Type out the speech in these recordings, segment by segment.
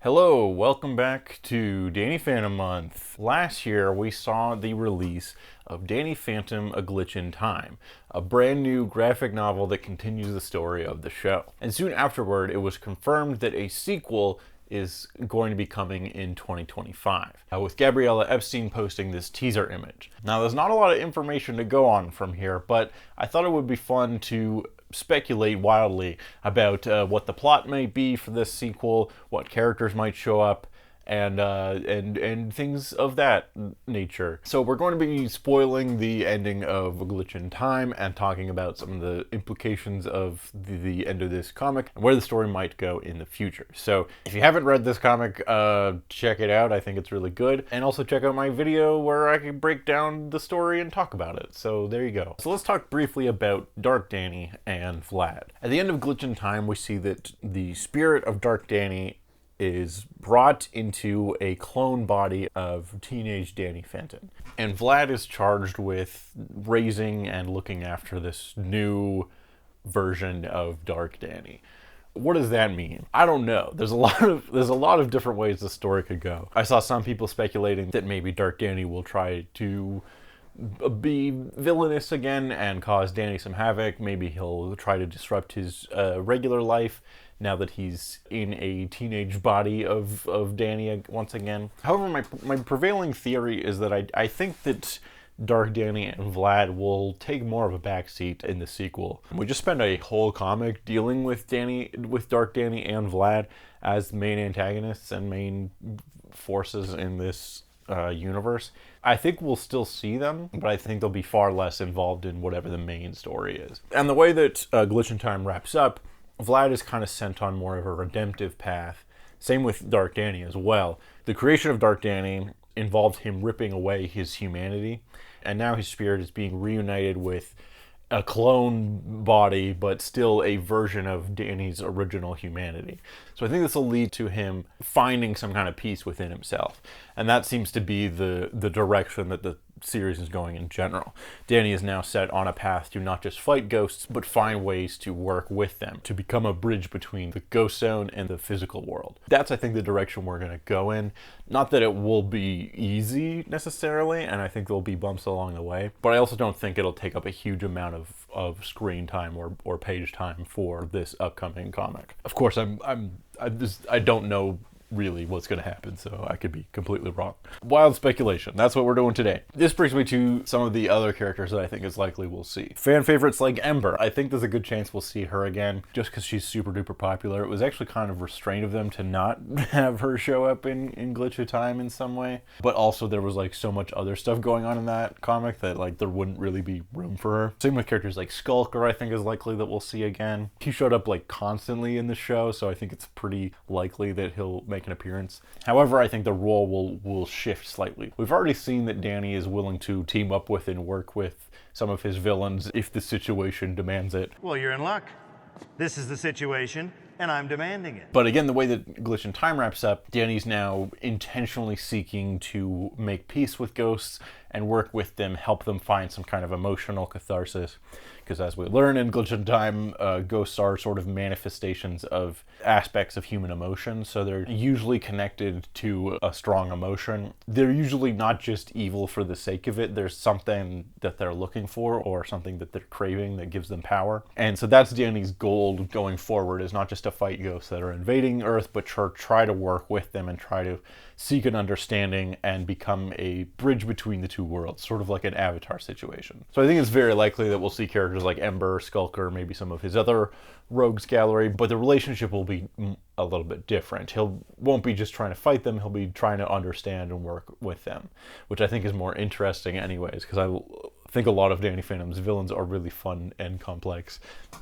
Hello, welcome back to Danny Phantom Month. Last year we saw the release of Danny Phantom: A Glitch in Time, a brand new graphic novel that continues the story of the show. And soon afterward it was confirmed that a sequel is going to be coming in 2025, with Gabriela Epstein posting this teaser image. Now there's not a lot of information to go on from here, but I thought it would be fun to speculate wildly about what the plot might be for this sequel, what characters might show up, and things of that nature. So we're going to be spoiling the ending of A Glitch in Time and talking about some of the implications of the end of this comic and where the story might go in the future. So if you haven't read this comic, check it out. I think it's really good. And also check out my video where I can break down the story and talk about it. So there you go. So let's talk briefly about Dark Danny and Vlad. At the end of Glitch in Time, we see that the spirit of Dark Danny is brought into a clone body of teenage Danny Phantom. And Vlad is charged with raising and looking after this new version of Dark Danny. What does that mean? I don't know. There's a lot of different ways the story could go. I saw some people speculating that maybe Dark Danny will try to be villainous again and cause Danny some havoc. Maybe he'll try to disrupt his regular life now that he's in a teenage body of Danny once again. However, my prevailing theory is that I think that Dark Danny and Vlad will take more of a backseat in the sequel. We just spent a whole comic dealing with Dark Danny and Vlad as main antagonists and main forces in this universe. I think we'll still see them, but I think they'll be far less involved in whatever the main story is. And the way that Glitch in Time wraps up, Vlad is kind of sent on more of a redemptive path. Same with Dark Danny as well. The creation of Dark Danny involved him ripping away his humanity, and now his spirit is being reunited with a clone body, but still a version of Danny's original humanity. So I think this will lead to him finding some kind of peace within himself. And that seems to be the direction that the series is going in general. Danny is now set on a path to not just fight ghosts, but find ways to work with them, to become a bridge between the ghost zone and the physical world. That's, I think, the direction we're going to go in. Not that it will be easy necessarily, and I think there'll be bumps along the way, but I also don't think it'll take up a huge amount of screen time or page time for this upcoming comic. Of course, I don't know really what's going to happen, so I could be completely wrong. Wild speculation. That's what we're doing today. This brings me to some of the other characters that I think is likely we'll see. Fan favorites like Ember. I think there's a good chance we'll see her again, just because she's super duper popular. It was actually kind of restrained of them to not have her show up in Glitch of Time in some way, but also there was like so much other stuff going on in that comic that like there wouldn't really be room for her. Same with characters like Skulker, I think is likely that we'll see again. He showed up like constantly in the show, so I think it's pretty likely that he'll make an appearance. However, I think the role will shift slightly. We've already seen that Danny is willing to team up with and work with some of his villains if the situation demands it. Well, you're in luck. This is the situation, and I'm demanding it. But again, the way that Glitch in Time wraps up, Danny's now intentionally seeking to make peace with ghosts and work with them, help them find some kind of emotional catharsis. Because as we learn in Glitch in Time, ghosts are sort of manifestations of aspects of human emotion, so they're usually connected to a strong emotion. They're usually not just evil for the sake of it. There's something that they're looking for or something that they're craving that gives them power. And so that's Danny's goal going forward, is not just to fight ghosts that are invading Earth, but try to work with them and try to seek an understanding and become a bridge between the two worlds, sort of like an Avatar situation. So I think it's very likely that we'll see characters like Ember, Skulker, maybe some of his other rogues gallery, but the relationship will be a little bit different. Won't be just trying to fight them, he'll be trying to understand and work with them, which I think is more interesting anyways, because I think a lot of Danny Phantom's villains are really fun and complex,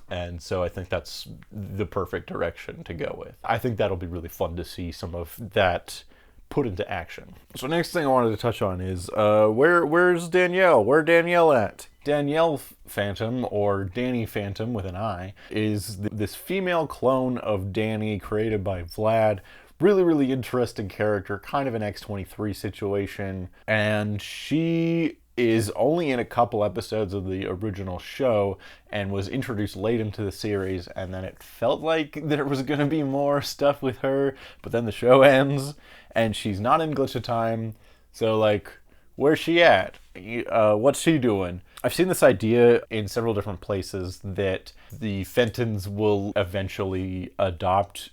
and so I think that's the perfect direction to go with. I think that'll be really fun to see some of that put into action. So next thing I wanted to touch on is where's Danielle? Where Danielle at? Danielle Phantom, or Danny Phantom with an I, is this female clone of Danny created by Vlad. Really interesting character, kind of an X-23 situation, and she is only in a couple episodes of the original show and was introduced late into the series, and then it felt like there was going to be more stuff with her, but then the show ends and she's not in Glitch of Time. So like, where's she at? What's she doing? I've seen this idea in several different places that the Fentons will eventually adopt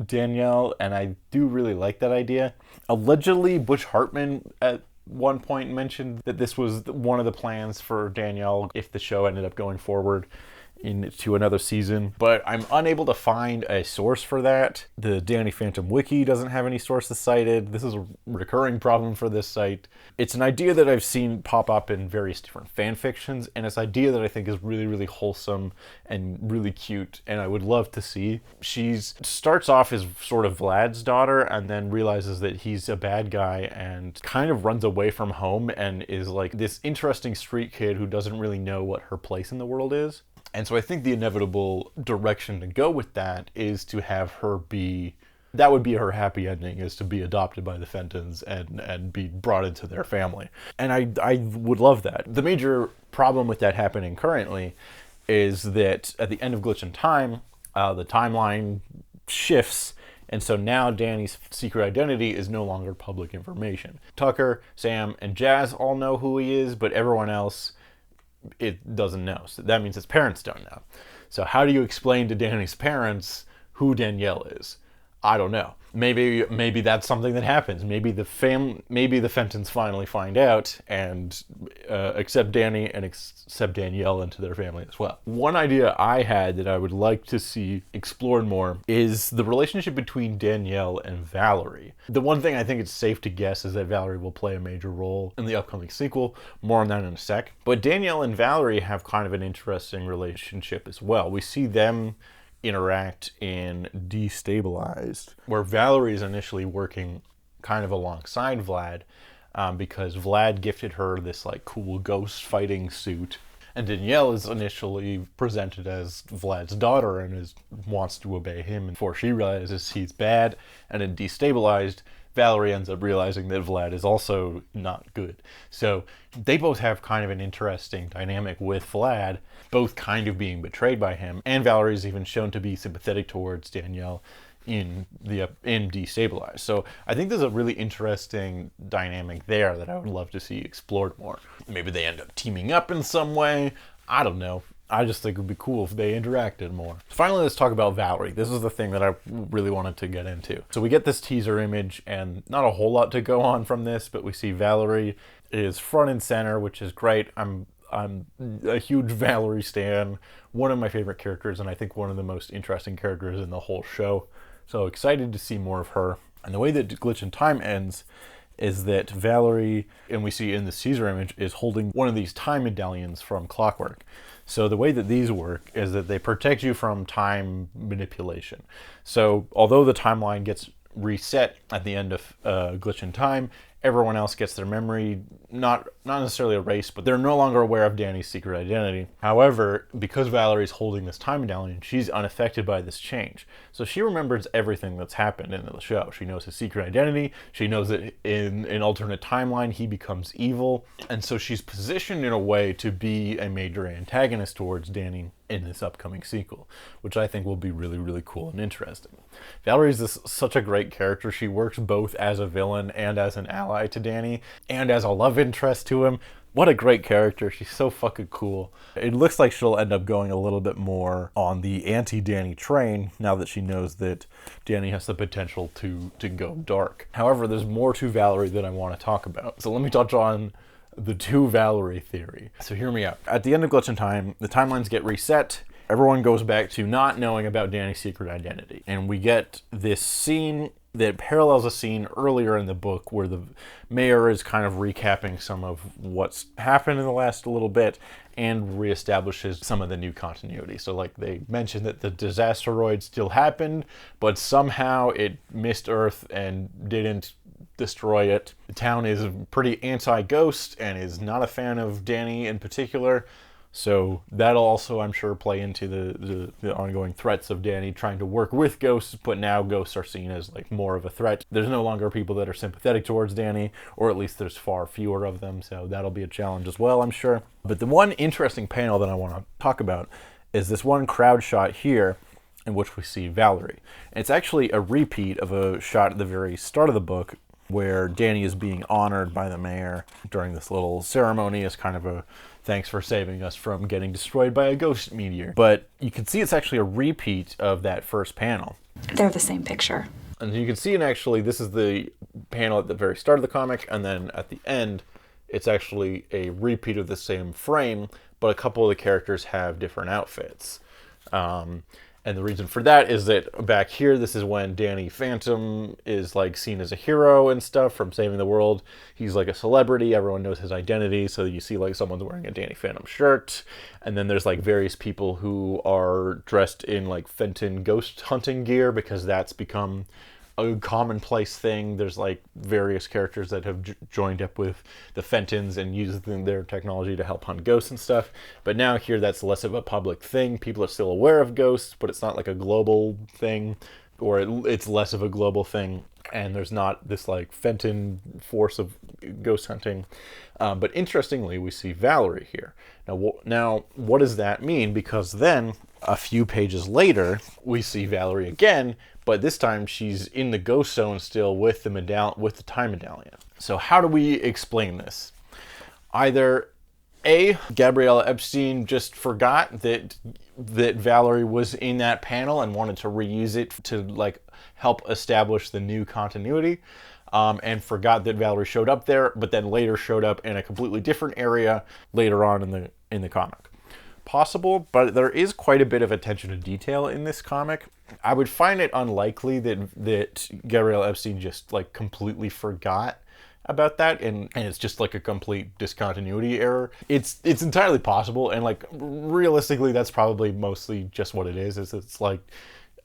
Danielle, and I do really like that idea. Allegedly, Butch Hartman at one point mentioned that this was one of the plans for Danielle if the show ended up going forward into another season, but I'm unable to find a source for that. The Danny Phantom wiki doesn't have any sources cited. This is a recurring problem for this site. It's an idea that I've seen pop up in various different fan fictions, and it's an idea that I think is really, really wholesome and really cute, and I would love to see. She starts off as sort of Vlad's daughter and then realizes that he's a bad guy and kind of runs away from home and is like this interesting street kid who doesn't really know what her place in the world is. And so I think the inevitable direction to go with that is to have her be, that would be her happy ending, is to be adopted by the Fentons and be brought into their family. And I would love that. The major problem with that happening currently is that at the end of Glitch in Time, the timeline shifts, and so now Danny's secret identity is no longer public information. Tucker, Sam, and Jazz all know who he is, but everyone else, it doesn't know. So that means his parents don't know. So how do you explain to Danny's parents who Danielle is? I don't know. Maybe that's something that happens. Maybe the Fentons finally find out and accept Danny and accept Danielle into their family as well. One idea I had that I would like to see explored more is the relationship between Danielle and Valerie. The one thing I think it's safe to guess is that Valerie will play a major role in the upcoming sequel. More on that in a sec. But Danielle and Valerie have kind of an interesting relationship as well. We see them interact in Destabilized, where Valerie is initially working kind of alongside Vlad because Vlad gifted her this like cool ghost fighting suit, and Danielle is initially presented as Vlad's daughter and wants to obey him before she realizes he's bad. And in Destabilized, Valerie ends up realizing that Vlad is also not good. So they both have kind of an interesting dynamic with Vlad, both kind of being betrayed by him, and Valerie's even shown to be sympathetic towards Danielle in Destabilized. So I think there's a really interesting dynamic there that I would love to see explored more. Maybe they end up teaming up in some way. I don't know. I just think it would be cool if they interacted more. Finally, let's talk about Valerie. This is the thing that I really wanted to get into. So we get this teaser image, and not a whole lot to go on from this, but we see Valerie is front and center, which is great. I'm a huge Valerie stan, one of my favorite characters, and I think one of the most interesting characters in the whole show. So excited to see more of her. And the way that Glitch in Time ends is that Valerie, and we see in the teaser image, is holding one of these time medallions from Clockwork. So the way that these work is that they protect you from time manipulation. So although the timeline gets reset at the end of Glitch in Time, everyone else gets their memory not necessarily erased, but they're no longer aware of Danny's secret identity. However, because Valerie's holding this time medallion, she's unaffected by this change. So she remembers everything that's happened in the show. She knows his secret identity. She knows that in an alternate timeline, he becomes evil. And so she's positioned in a way to be a major antagonist towards Danny in this upcoming sequel, which I think will be really, really cool and interesting. Valerie's such a great character. She works both as a villain and as an ally to Danny, and as a love interest to him. What a great character. She's so fucking cool. It looks like she'll end up going a little bit more on the anti-Danny train now that she knows that Danny has the potential to go dark. However, there's more to Valerie that I want to talk about. So let me touch on the two Valerie theory. So hear me out. At the end of Glitch in Time, the timelines get reset. Everyone goes back to not knowing about Danny's secret identity. And we get this scene that parallels a scene earlier in the book where the mayor is kind of recapping some of what's happened in the last little bit and reestablishes some of the new continuity. So like they mentioned that the disasteroid still happened, but somehow it missed Earth and didn't destroy it. The town is pretty anti-ghost and is not a fan of Danny in particular. So that'll also, I'm sure, play into the ongoing threats of Danny trying to work with ghosts, but now ghosts are seen as like more of a threat. There's no longer people that are sympathetic towards Danny, or at least there's far fewer of them, so that'll be a challenge as well, I'm sure. But the one interesting panel that I want to talk about is this one crowd shot here in which we see Valerie. And it's actually a repeat of a shot at the very start of the book where Danny is being honored by the mayor during this little ceremony as kind of a thanks for saving us from getting destroyed by a ghost meteor. But you can see it's actually a repeat of that first panel. They're the same picture. And you can see, and actually this is the panel at the very start of the comic, and then at the end it's actually a repeat of the same frame, but a couple of the characters have different outfits. And the reason for that is that back here, this is when Danny Phantom is like seen as a hero and stuff from saving the world. He's like a celebrity. Everyone knows his identity. So you see like someone's wearing a Danny Phantom shirt. And then there's like various people who are dressed in like Fenton ghost hunting gear because that's become a commonplace thing. There's like various characters that have joined up with the Fentons and used their technology to help hunt ghosts and stuff. But now here that's less of a public thing. People are still aware of ghosts, but it's not like a global thing, or it's less of a global thing. And there's not this like Fenton force of ghost hunting. But interestingly, we see Valerie here. Now, what does that mean? Because then a few pages later, we see Valerie again, but this time she's in the ghost zone still with the time medallion. So how do we explain this? Either A, Gabriela Epstein just forgot that Valerie was in that panel and wanted to reuse it to like help establish the new continuity, and forgot that Valerie showed up there, but then later showed up in a completely different area later on in the comic. Possible, but there is quite a bit of attention to detail in this comic. I would find it unlikely that Gabriela Epstein just like completely forgot about that and it's just like a complete discontinuity error. It's entirely possible, and like realistically that's probably mostly just what it is it's like,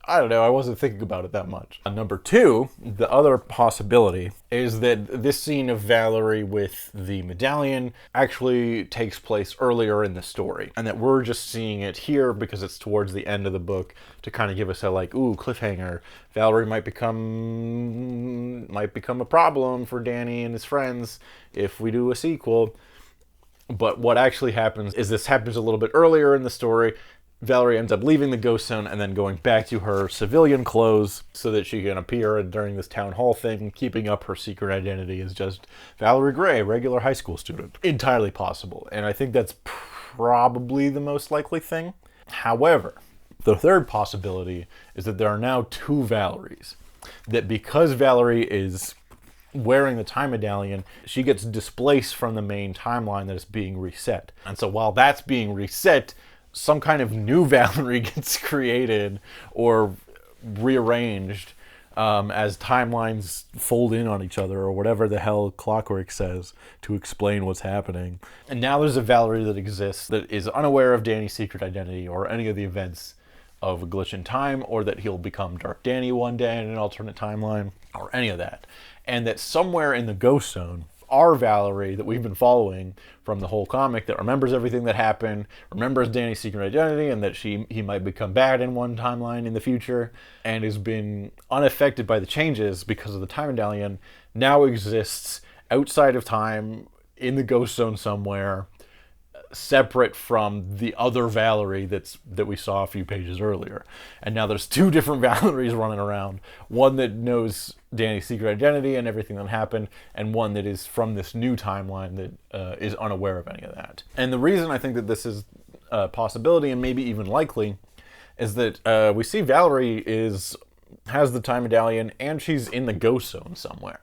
I don't know, I wasn't thinking about it that much. Number two, the other possibility is that this scene of Valerie with the medallion actually takes place earlier in the story, and that we're just seeing it here because it's towards the end of the book to kind of give us a like, ooh, cliffhanger. Valerie might become a problem for Danny and his friends if we do a sequel. But what actually happens is this happens a little bit earlier in the story. Valerie ends up leaving the ghost zone and then going back to her civilian clothes so that she can appear during this town hall thing, keeping up her secret identity as just Valerie Gray, regular high school student. Entirely possible, and I think that's probably the most likely thing. However, the third possibility is that there are now two Valeries. That because Valerie is wearing the time medallion, she gets displaced from the main timeline that is being reset. And so while that's being reset, some kind of new Valerie gets created or rearranged as timelines fold in on each other, or whatever the hell Clockwork says to explain what's happening. And now there's a Valerie that exists that is unaware of Danny's secret identity or any of the events of A Glitch in Time, or that he'll become Dark Danny one day in an alternate timeline, or any of that. And that somewhere in the ghost zone, our Valerie that we've been following from the whole comic, that remembers everything that happened, remembers Danny's secret identity, and that he might become bad in one timeline in the future, and has been unaffected by the changes because of the time medallion, now exists outside of time in the ghost zone somewhere, separate from the other Valerie that we saw a few pages earlier. And now there's two different Valeries running around. One that knows Danny's secret identity and everything that happened, and one that is from this new timeline that is unaware of any of that. And the reason I think that this is a possibility, and maybe even likely, is that we see Valerie has the time medallion and she's in the ghost zone somewhere.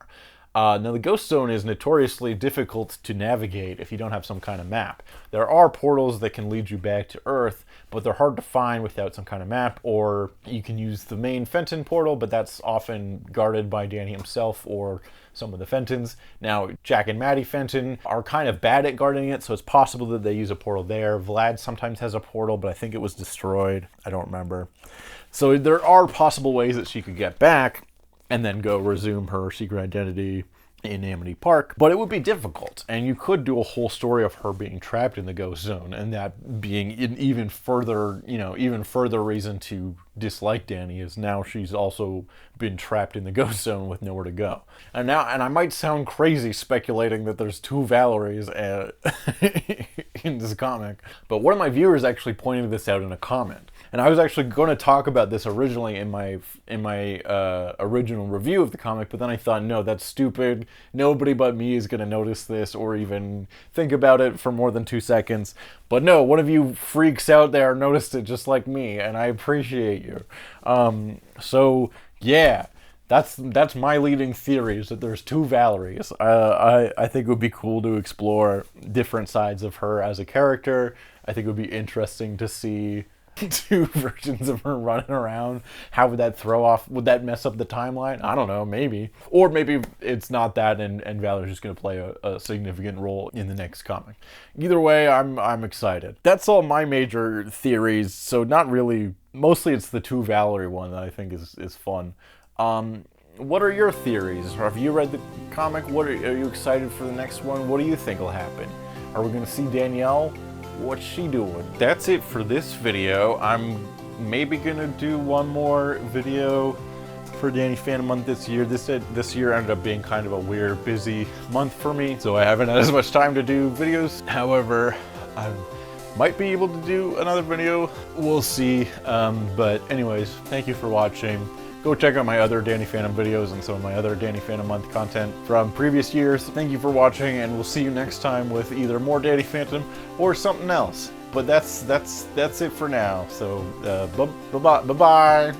Now, the ghost zone is notoriously difficult to navigate if you don't have some kind of map. There are portals that can lead you back to Earth, but they're hard to find without some kind of map, or you can use the main Fenton portal, but that's often guarded by Danny himself or some of the Fentons. Now, Jack and Maddie Fenton are kind of bad at guarding it, so it's possible that they use a portal there. Vlad sometimes has a portal, but I think it was destroyed. I don't remember. So there are possible ways that she could get back and then go resume her secret identity in Amity Park, but it would be difficult, and you could do a whole story of her being trapped in the ghost zone, and that being an even further, even further reason to dislike Danny is now she's also been trapped in the ghost zone with nowhere to go. And I might sound crazy speculating that there's two Valeries in this comic, but one of my viewers actually pointed this out in a comment. And I was actually going to talk about this originally in my original review of the comic, but then I thought, no, that's stupid. Nobody but me is going to notice this or even think about it for more than 2 seconds. But no, one of you freaks out there noticed it just like me, and I appreciate you. So yeah, that's my leading theory, is that there's two Valeries. I think it would be cool to explore different sides of her as a character. I think it would be interesting to see two versions of her running around. How would that throw off? Would that mess up the timeline? I don't know, maybe. Or maybe it's not that, and Valerie's just going to play a significant role in the next comic. Either way, I'm excited. That's all my major theories, so not really. Mostly it's the two Valerie one that I think is fun. What are your theories? Have you read the comic? Are you excited for the next one? What do you think will happen? Are we going to see Danielle? What's she doing? That's it for this video. I'm maybe gonna do one more video for Danny Phantom Month this year. This year ended up being kind of a weird, busy month for me, so I haven't had as much time to do videos. However, I might be able to do another video. We'll see. But anyways, thank you for watching. Go check out my other Danny Phantom videos and some of my other Danny Phantom Month content from previous years. Thank you for watching, and we'll see you next time with either more Danny Phantom or something else. But that's it for now. So bye-bye.